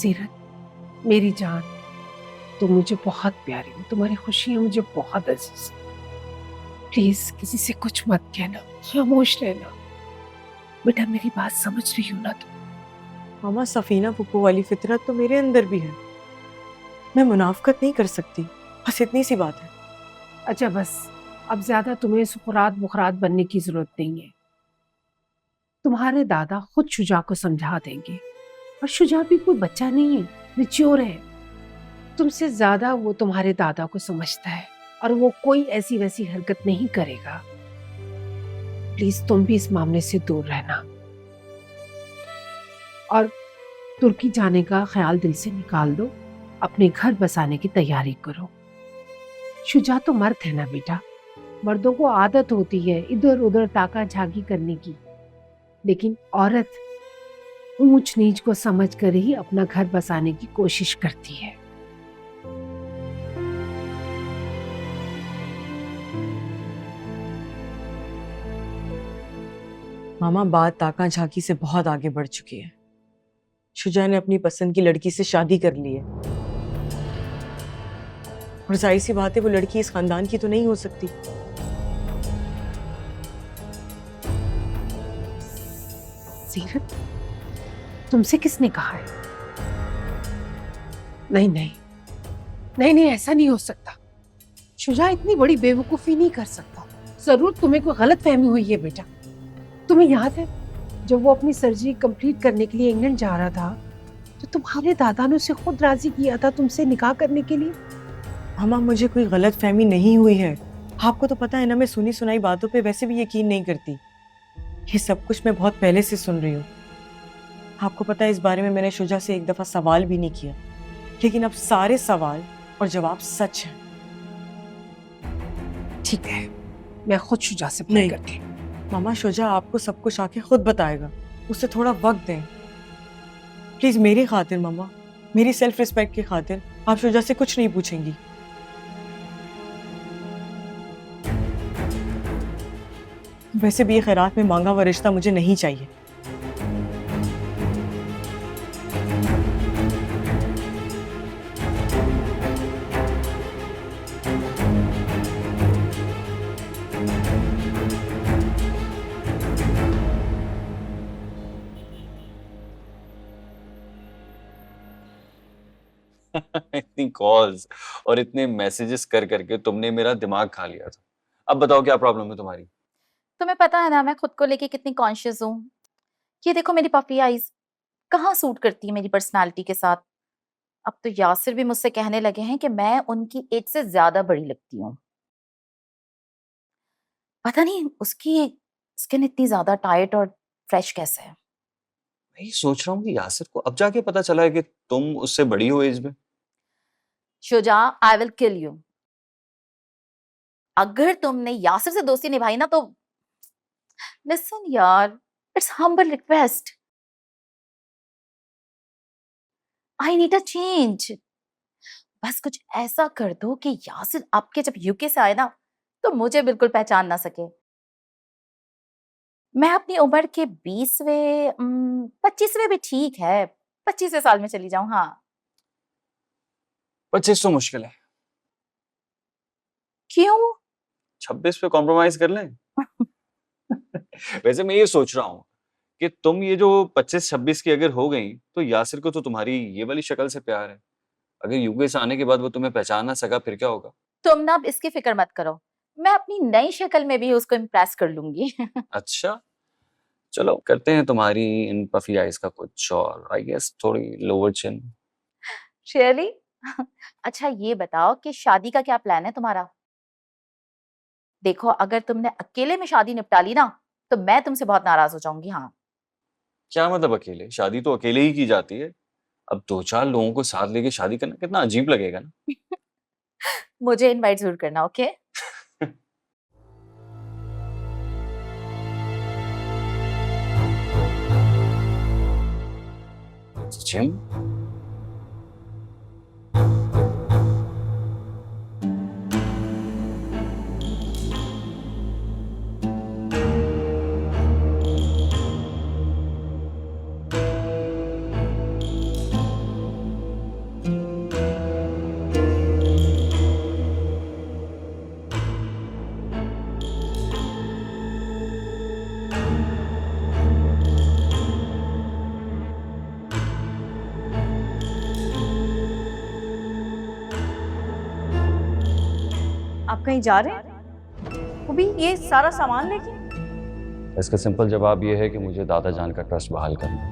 सीरत मेरी जान, तुम मुझे बहुत प्यारी हो, तुम्हारी खुशियां मुझे बहुत अजीज। प्लीज किसी से कुछ मत कहना, खामोश रहना। बेटा मेरी बात समझ रही हो ना तुम? मामा, सफीना फुप्पो वाली फितरत तो मेरे अंदर भी है। मैं मुनाफकत नहीं कर सकती, बस इतनी सी बात है। अच्छा बस, अब ज्यादा तुम्हें सुकरात बुखरात बनने की जरूरत नहीं है। तुम्हारे दादा खुद शुजा को समझा देंगे, और शुजा भी कोई बच्चा नहीं है, मैच्योर है। तुमसे ज्यादा वो तुम्हारे दादा को समझता है, और वो कोई ऐसी वैसी हरकत नहीं करेगा। प्लीज तुम भी इस मामले से दूर रहना, और तुर्की जाने का ख्याल दिल से निकाल दो। अपने घर बसाने की तैयारी करो। शुजा तो मर्द है ना बेटा, मर्दों को आदत होती है इधर उधर ताका झाकी करने की, लेकिन औरत ऊंच नीच को समझ कर ही अपना घर बसाने की कोशिश करती है। मामा, बात ताका झाकी से बहुत आगे बढ़ चुकी है। शुजा ने अपनी पसंद की लड़की से शादी कर ली है, और जाहिर सी बात है वो लड़की इस खानदान की तो नहीं हो सकती। सीरत, तुमसे किसने कहा है? नहीं नहीं नहीं नहीं, ऐसा नहीं हो सकता। शुजा इतनी बड़ी बेवकूफी नहीं कर सकता। जरूर तुम्हें कोई गलत फहमी हुई है बेटा। तुम्हें याद है जब वो अपनी सर्जरी कंप्लीट करने के लिए इंग्लैंड जा रहा था, तो तुम्हारे दादा ने उसे खुद राजी किया था तुमसे निकाह करने के लिए। मामा, मुझे कोई गलत फहमी नहीं हुई है। आपको तो पता है ना, मैं सुनी सुनाई बातों पे वैसे भी यकीन नहीं करती। ये सब कुछ मैं बहुत पहले से सुन रही हूँ। आपको पता है, इस बारे में मैंने शुजा से एक दफा सवाल भी नहीं किया, लेकिन अब सारे सवाल और जवाब सच हैं। ठीक है, मैं खुद शुजा से बात नहीं करती हूँ। मामा, शुजा आपको सब कुछ आके खुद बताएगा। उसे थोड़ा वक्त दें प्लीज, मेरी खातिर मामा, मेरी सेल्फ रिस्पेक्ट की खातिर आप शुजा से कुछ नहीं पूछेंगी। वैसे भी ये खैरात में मांगा हुआ रिश्ता मुझे नहीं चाहिए। इतनी कॉल्स और इतने मैसेजेस कर करके तुमने मेरा दिमाग खा लिया था। अब बताओ क्या प्रॉब्लम है तुम्हारी? तुम्हें पता है ना मैं खुद को लेके कितनी कॉन्शियस हूँ। ये देखो मेरी पफी आईज कहाँ सूट करती है मेरी पर्सनालिटी के साथ। अब तो यासिर भी मुझसे कहने लगे हैं कि मैं उनकी एज से ज्यादा बड़ी लगती हूँ। पता नहीं उसकी स्किन इतनी ज्यादा टाइट और फ्रेश कैसे है। मैं ये सोच रहा हूँ कि यासिर को अब जाके पता चला है कि तुम उससे बड़ी हो एज में। Shuja, I will kill you. अगर तुमने यासिर से दोस्ती निभाई ना तो लिसन यार, it's humble request, I need a change. बस कुछ ऐसा कर दो कि यासिर आपके जब यूके से आए ना तो मुझे बिल्कुल पहचान ना सके। मैं अपनी उम्र के 20वें 25वें भी ठीक है, 25वें साल में चली जाऊं। हाँ 25 तो मुश्किल है, क्यों? 26 पे कॉम्प्रोमाइज कर लें। वैसे मैं ये सोच रहा हूँ कि तुम ये जो 25-26 की अगर हो गई तो यासिर को तो तुम्हारी ये वाली शक्ल से प्यार है। अगर यूके से आने के बाद वो तुम्हें पहचान ना सका फिर क्या होगा? तुम ना अब इसकी फिक्र मत करो, मैं अपनी नई शक्ल में भी उसको इम्प्रेस कर लूंगी। अच्छा चलो करते हैं तुम्हारी इन पफी आइज का कुछ और, आई गेस थोड़ी लोअर चिन। रियली? अच्छा ये बताओ कि शादी का क्या प्लान है तुम्हारा? देखो अगर तुमने अकेले में शादी निपटा ली ना तो मैं तुमसे बहुत नाराज हो जाऊंगी। हाँ क्या मतलब अकेले? शादी तो अकेले ही की जाती है। अब 2-4 लोगों को साथ लेके शादी करना कितना अजीब लगेगा ना। मुझे इनवाइट जरूर करना, ओके? जिम? आप कहीं जा रहे हैं? वो भी ये सारा सामान लेके? इसका सिंपल जवाब ये है कि मुझे दादा जान का ट्रस्ट बहाल करना है,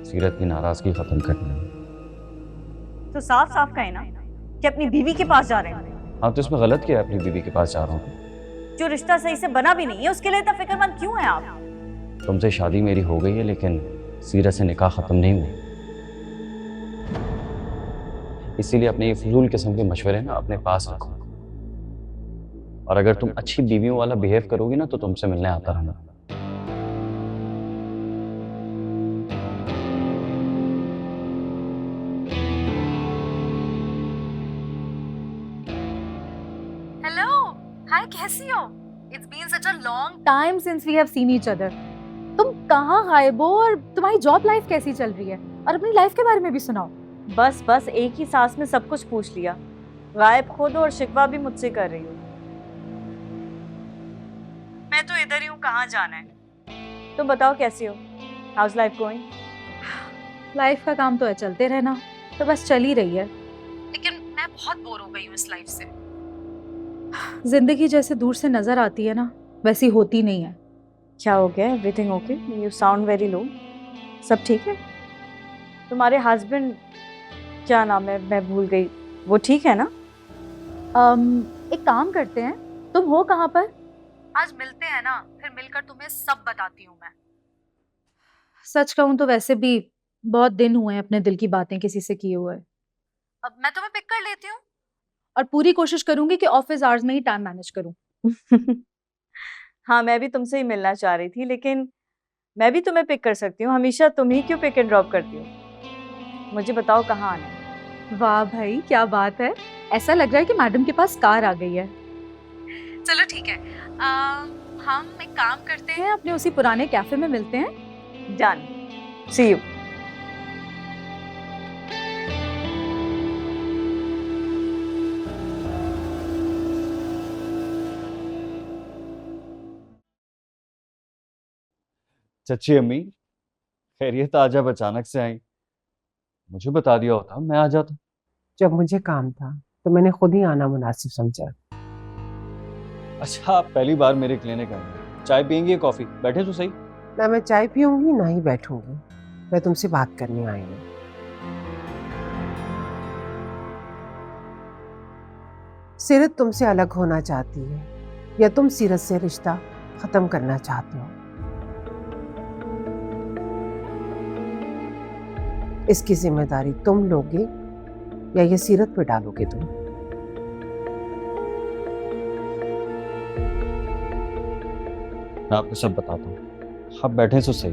सीरत की नाराजगी खत्म करनी है। तो साफ साफ कहें ना कि अपनी बीवी के पास जा रहे हैं। हाँ, तो इसमें गलत क्या है? अपनी बीवी के पास जा रहा हूँ। जो रिश्ता सही से बना भी नहीं है उसके लिए इतना फिक्रमंद क्यों है आप? तुमसे शादी मेरी हो गई है, लेकिन सीरत से निकाह खत्म नहीं हुई, इसीलिए अपने ये फजूल किस्म के मशवरे ना अपने पास रखो। और अगर तुम अच्छी बीवियों वाला बिहेव करोगी ना तो तुमसे मिलने आता रहना। हेलो, हाय, कैसी हो? It's been such a long time since we have seen each other. तुम कहाँ गायब हो और तुम्हारी जॉब लाइफ कैसी चल रही है? और अपनी लाइफ के बारे में भी सुनाओ। बस एक ही सांस में सब कुछ पूछ लिया। गायब खुद और शिकवा भी मुझसे कर रही हूँ। मैं तो इधर ही हूँ, कहाँ जाना है? तुम बताओ कैसी हो? House life going? लाइफ का काम तो है, चलते रहना, तो बस चल ही रही है। लेकिन मैं बहुत बोर हो गई हूँ इस लाइफ से। जिंदगी जैसे दूर से नजर आती है ना, वैसी होती नहीं है। क्या हो गया? Everything okay? You sound very low. सब ठीक है? तुम्हारे हस्बैंड, क्या नाम है, मैं भूल गई, वो ठीक है ना? एक काम करते हैं, तुम हो कहाँ पर? आज मिलते हैं ना, फिर मिलकर तुम्हें सब बताती हूँ मैं। सच कहूँ तो वैसे भी बहुत दिन हुए हैं अपने दिल की बातें किसी से किए हुए। अब मैं तुम्हें पिक कर लेती हूँ और पूरी कोशिश करूंगी कि ऑफिस आवर्स में ही टाइम मैनेज करूँ। हाँ, मैं भी तुमसे ही मिलना चाह रही थी, लेकिन मैं भी तुम्हें पिक कर सकती हूँ। हमेशा तुम ही क्यों पिक एंड ड्रॉप करती हो? मुझे बताओ कहाँ आना है। वाह भाई, क्या बात है! ऐसा लग रहा है कि मैडम के पास कार आ गई है। चलो ठीक है, हम एक काम करते हैं, अपने उसी पुराने कैफे में मिलते हैं। Done, see you. चची अम्मी, खैरियत? आज आप अचानक से आई, मुझे बता दिया होता मैं आ जाता। जब मुझे काम था तो मैंने खुद ही आना मुनासिब समझा। अच्छा, आप पहली बार मेरे क्लिनिक आए, चाय पियेंगे, कॉफी? बैठे तो सही। ना मैं चाय पीऊंगी ना ही बैठूंगी, मैं तुमसे बात करने आई हूँ। सीरत तुमसे अलग होना चाहती है या तुम सीरत से रिश्ता खत्म करना चाहते हो? इसकी जिम्मेदारी तुम लोगे या ये सीरत पे डालोगे तुम? मैं आपको सब बताता हूँ, आप बैठे तो सही।